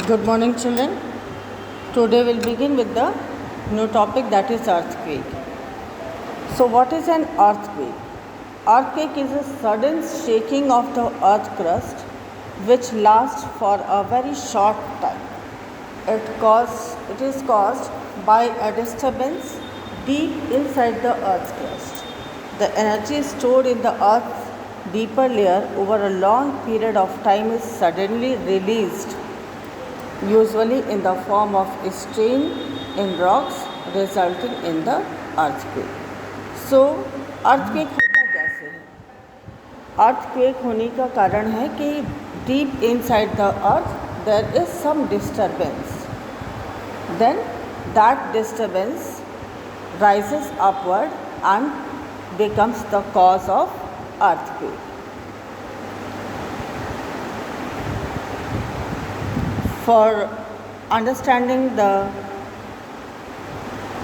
Good morning, children. Today we'll begin with the new topic, that is earthquake. So, what is an earthquake? Earthquake is a sudden shaking of the earth crust which lasts for a very short time. It is caused by a disturbance deep inside the earth's crust. The energy stored in the earth's deeper layer over a long period of time is suddenly released, usually in the form of strain in rocks, resulting in the earthquake. So, earthquake होता कैसे है? Earthquake होने का कारण है कि deep inside the earth there is some disturbance. Then that disturbance rises upward and becomes the cause of earthquake. For understanding the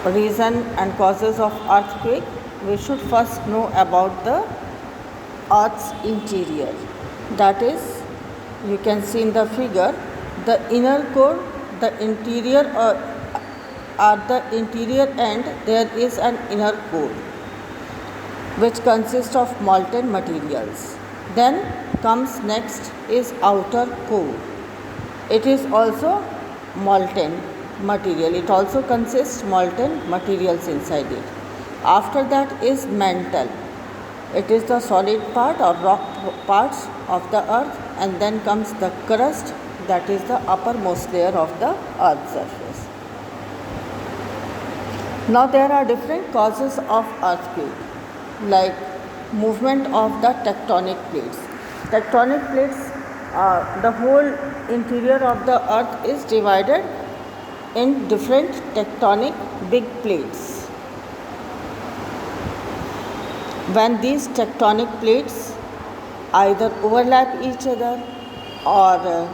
reason and causes of earthquake, we should first know about the earth's interior. That is, you can see in the figure, the inner core, the interior, at the interior end there is an inner core which consists of molten materials. Then comes next is outer core. It is also molten material. It also consists molten materials inside it. After that is mantle. It is the solid part or rock parts of the earth, and then comes the crust, that is the uppermost layer of the earth's surface. Now there are different causes of earthquake, like movement of the tectonic plates. Tectonic plates, the whole interior of the earth is divided in different tectonic big plates. When these tectonic plates either overlap each other or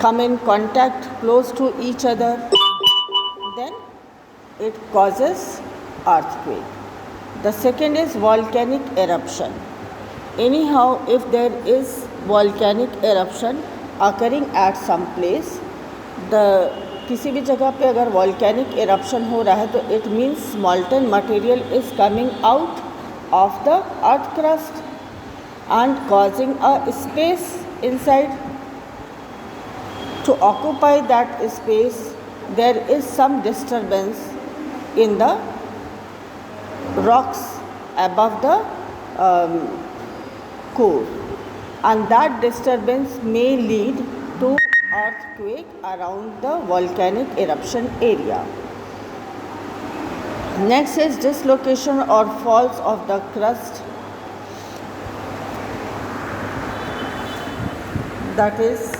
come in contact close to each other, then it causes earthquake. The second is volcanic eruption. Anyhow, if there is volcanic eruption occurring at some place, किसी भी जगह पे अगर volcanic eruption हो रहा है तो it means molten material is coming out of the earth crust and causing a space inside. To occupy that space, there is some disturbance in the rocks above the core, and that disturbance may lead to earthquake around the volcanic eruption area. Next is dislocation or falls of the crust. That is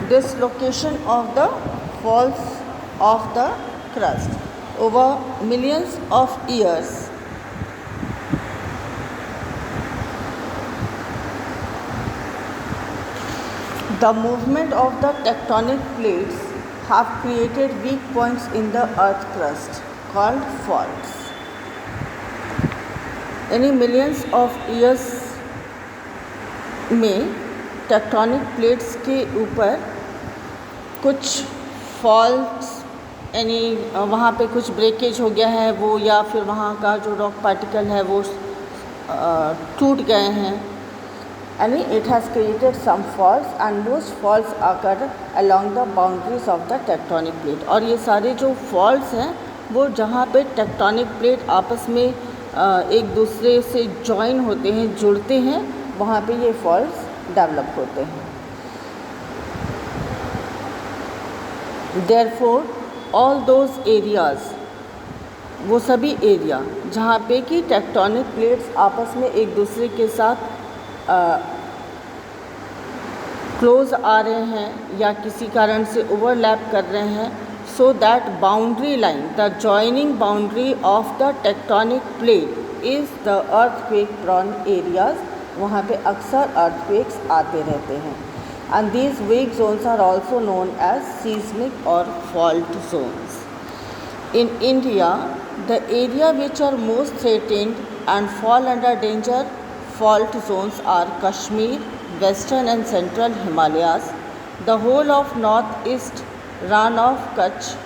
dislocation of the falls of the crust over millions of years. The movement of the tectonic plates have created weak points in the earth crust called faults. यानी millions of years में tectonic plates के ऊपर कुछ faults, यानी वहाँ पे कुछ breakage हो गया है वो, या फिर वहाँ का जो rock particle है वो टूट गए हैं. And it has created some faults, and those faults occur along the boundaries of the tectonic plate. और ये सारे जो faults हैं वो जहाँ पे tectonic plate आपस में एक दूसरे से join होते हैं, जुड़ते हैं, वहाँ पे ये faults develop होते हैं. Therefore, all those areas, वो सभी एरिया जहाँ पे कि tectonic plates आपस में एक दूसरे के साथ क्लोज आ रहे हैं या किसी कारण से ओवरलैप कर रहे हैं, so that boundary line, the joining boundary of the tectonic plate is the earthquake prone areas. वहाँ पे अक्सर अर्थक्वेक्स आते रहते हैं. And these weak zones are also known as seismic और fault zones. In India, the area which are most threatened and fall under danger fault zones are Kashmir, Western and Central Himalayas, The whole of northeast Ran of Kutch,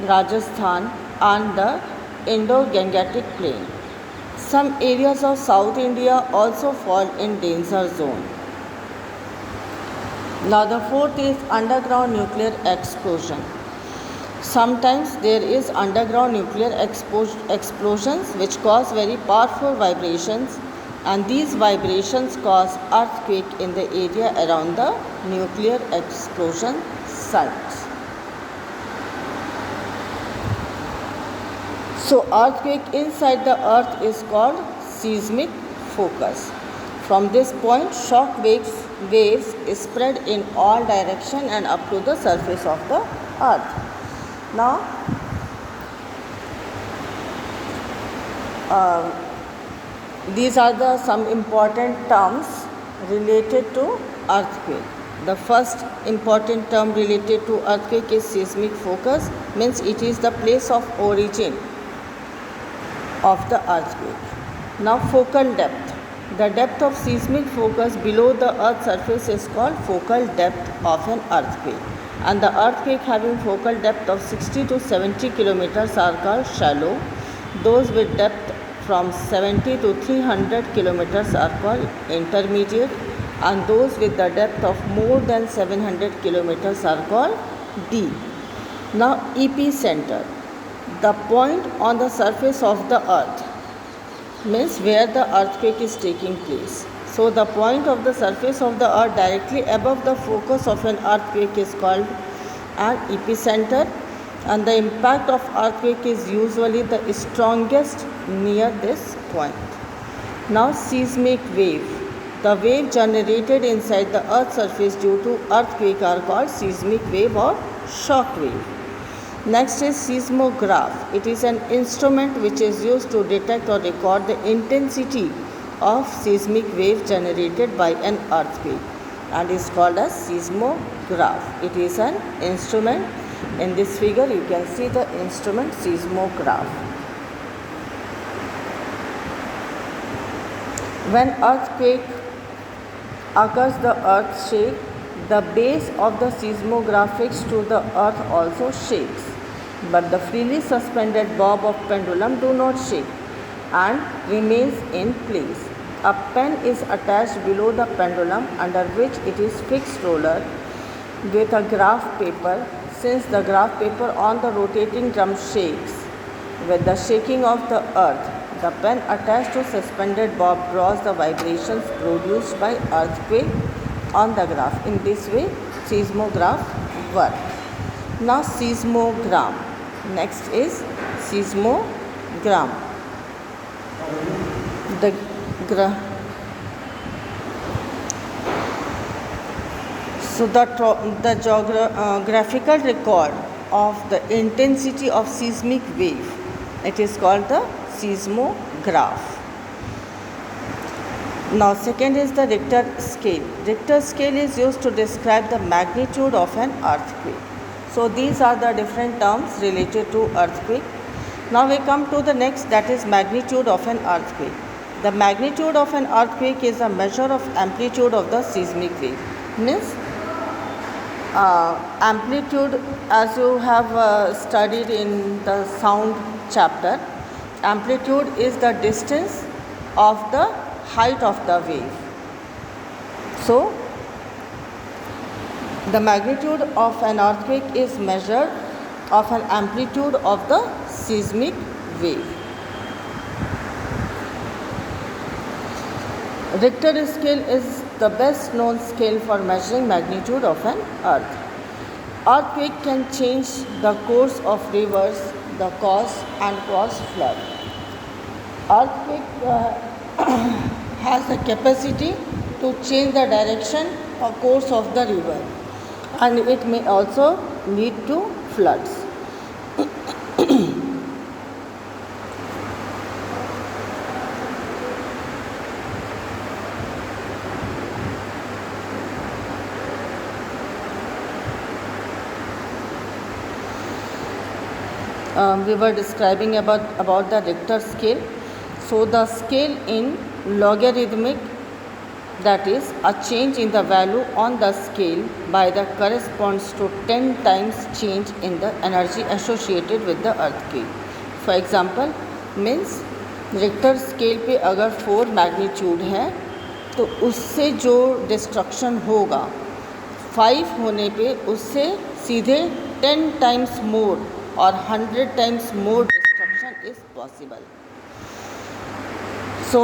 Rajasthan, and the Indo-Gangetic Plain. Some areas of South India also fall in danger zone. Now the fourth is underground nuclear explosion. Sometimes there is underground nuclear explosions which cause very powerful vibrations, and these vibrations cause earthquake in the area around the nuclear explosion sites. So earthquake inside the earth is called seismic focus. From this point, shock waves spread in all direction and up to the surface of the earth. Now, these are some important terms related to earthquake. The first important term related to earthquake is seismic focus, means it is the place of origin of the earthquake. Now, focal depth. The depth of seismic focus below the earth's surface is called focal depth of an earthquake. And the earthquake having focal depth of 60 to 70 kilometers are called shallow. Those with depth from 70 to 300 kilometers are called intermediate, and those with the depth of more than 700 kilometers are called deep. Now, epicenter. The point on the surface of the earth means where the earthquake is taking place. So the point of the surface of the earth directly above the focus of an earthquake is called an epicenter, and the impact of earthquake is usually the strongest near this point. Now, seismic wave. The wave generated inside the earth's surface due to earthquake are called seismic wave or shock wave. Next is seismograph. It is an instrument which is used to detect or record the intensity of seismic wave generated by an earthquake, and is called as seismograph. It is an instrument. In this figure you can see the instrument seismograph. When earthquake occurs, the earth shakes. The base of the seismograph fixed to the earth also shakes, but the freely suspended bob of pendulum do not shake and remains in place. A pen is attached below the pendulum, under which it is fixed roller with a graph paper. Since the graph paper on the rotating drum shakes with the shaking of the earth, the pen attached to suspended bob draws the vibrations produced by earthquake on the graph. In this way, seismograph work. Now, seismogram. Next is seismogram. The graphical record of the intensity of seismic wave, it is called the seismograph. Now, second is the Richter scale. Richter scale is used to describe the magnitude of an earthquake. So, these are the different terms related to earthquake. Now, we come to the next, that is magnitude of an earthquake. The magnitude of an earthquake is a measure of amplitude of the seismic wave. Means amplitude, as you have studied in the sound chapter, amplitude is the distance of the height of the wave. So, the magnitude of an earthquake is measure of an amplitude of the seismic wave. Richter scale is the best known scale for measuring magnitude of an earth. Earthquake can change the course of rivers, the cause flood. Earthquake has the capacity to change the direction or course of the river, and it may also lead to floods. We were describing about the Richter scale. So the scale in logarithmic that is, a change in the value on the scale by the corresponds to 10 times change in the energy associated with the earthquake. For example, means Richter scale पे अगर 4 magnitude है तो उससे जो destruction होगा 5 होने पे उससे सीधे 10 टाइम्स मोर और 100 times more destruction is possible. So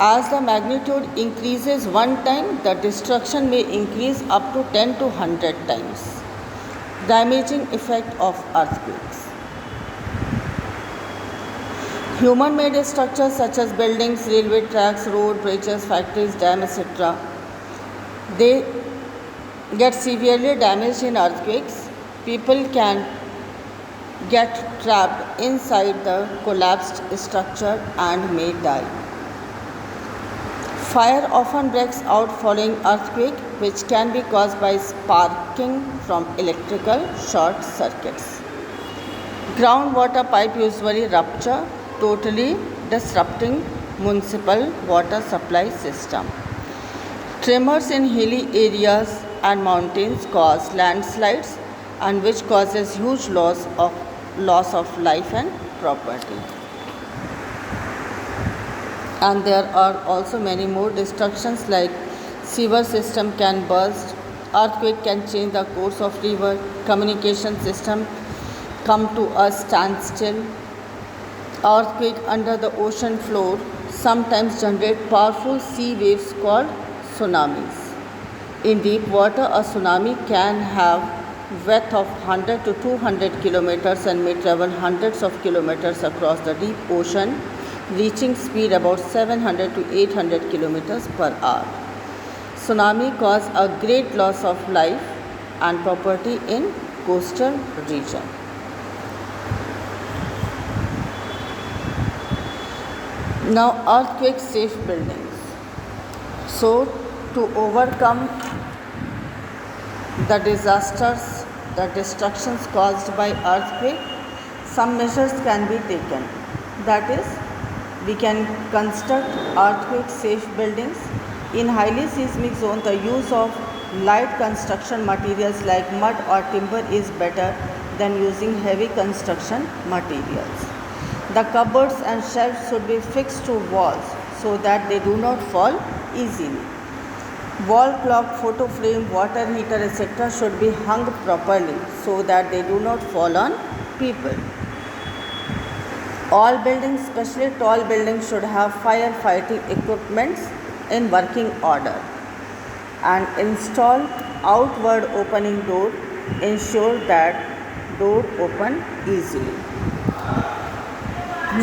as the magnitude increases one time, the destruction may increase up to 10 to 100 times. Damaging effect of earthquakes. Human-made structures such as buildings, railway tracks, road, bridges, factories, dams, etc. they get severely damaged in earthquakes. People can get trapped inside the collapsed structure and may die. Fire often breaks out following earthquake, which can be caused by sparking from electrical short circuits. Groundwater pipe usually rupture, totally disrupting municipal water supply system. Tremors in hilly areas and mountains cause landslides, and which causes huge loss of life and property. And there are also many more destructions like sewer system can burst, earthquake can change the course of river, communication system come to a standstill, earthquake under the ocean floor sometimes generate powerful sea waves called tsunamis. In deep water, a tsunami can have width of 100 to 200 kilometers and may travel hundreds of kilometers across the deep ocean, reaching speed about 700 to 800 kilometers per hour. Tsunami cause a great loss of life and property in coastal region. Now, earthquake safe buildings. So, to overcome the disasters, the destructions caused by earthquake, some measures can be taken. That is, we can construct earthquake safe buildings. In highly seismic zone, the use of light construction materials like mud or timber is better than using heavy construction materials. The cupboards and shelves should be fixed to walls so that they do not fall easily. Wall clock, photo frame, water heater, etc. should be hung properly so that they do not fall on people. All buildings, especially tall buildings, should have firefighting equipments in working order, and install outward opening door. Ensure that door open easily.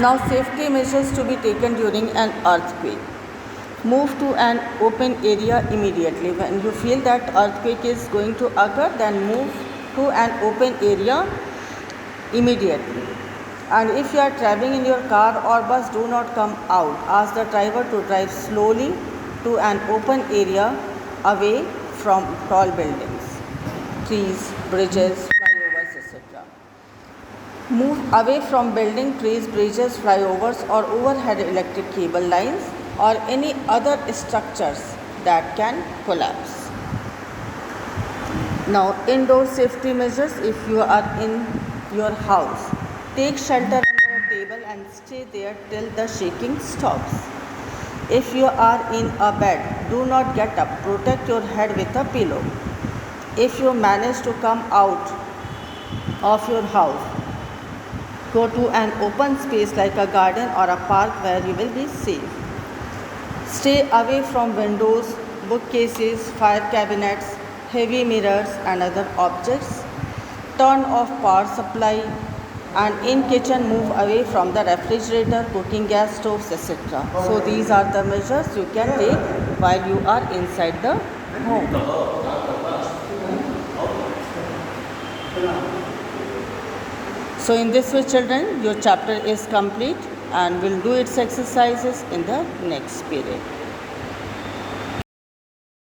Now, safety measures to be taken during an earthquake. Move to an open area immediately. When you feel that earthquake is going to occur, then move to an open area immediately. And if you are traveling in your car or bus, do not come out. Ask the driver to drive slowly to an open area away from tall buildings, trees, bridges, flyovers, etc. Move away from building, trees, bridges, flyovers or overhead electric cable lines or any other structures that can collapse. Now, indoor safety measures. If you are in your house, take shelter under a table and stay there till the shaking stops. If you are in a bed, do not get up. Protect your head with a pillow. If you manage to come out of your house, go to an open space like a garden or a park where you will be safe. Stay away from windows, bookcases, fire cabinets, heavy mirrors and other objects. Turn off power supply, and in kitchen move away from the refrigerator, cooking gas stoves, etc. So these are the measures you can take while you are inside the home. So in this way, children, your chapter is complete and we'll do its exercises in the next period.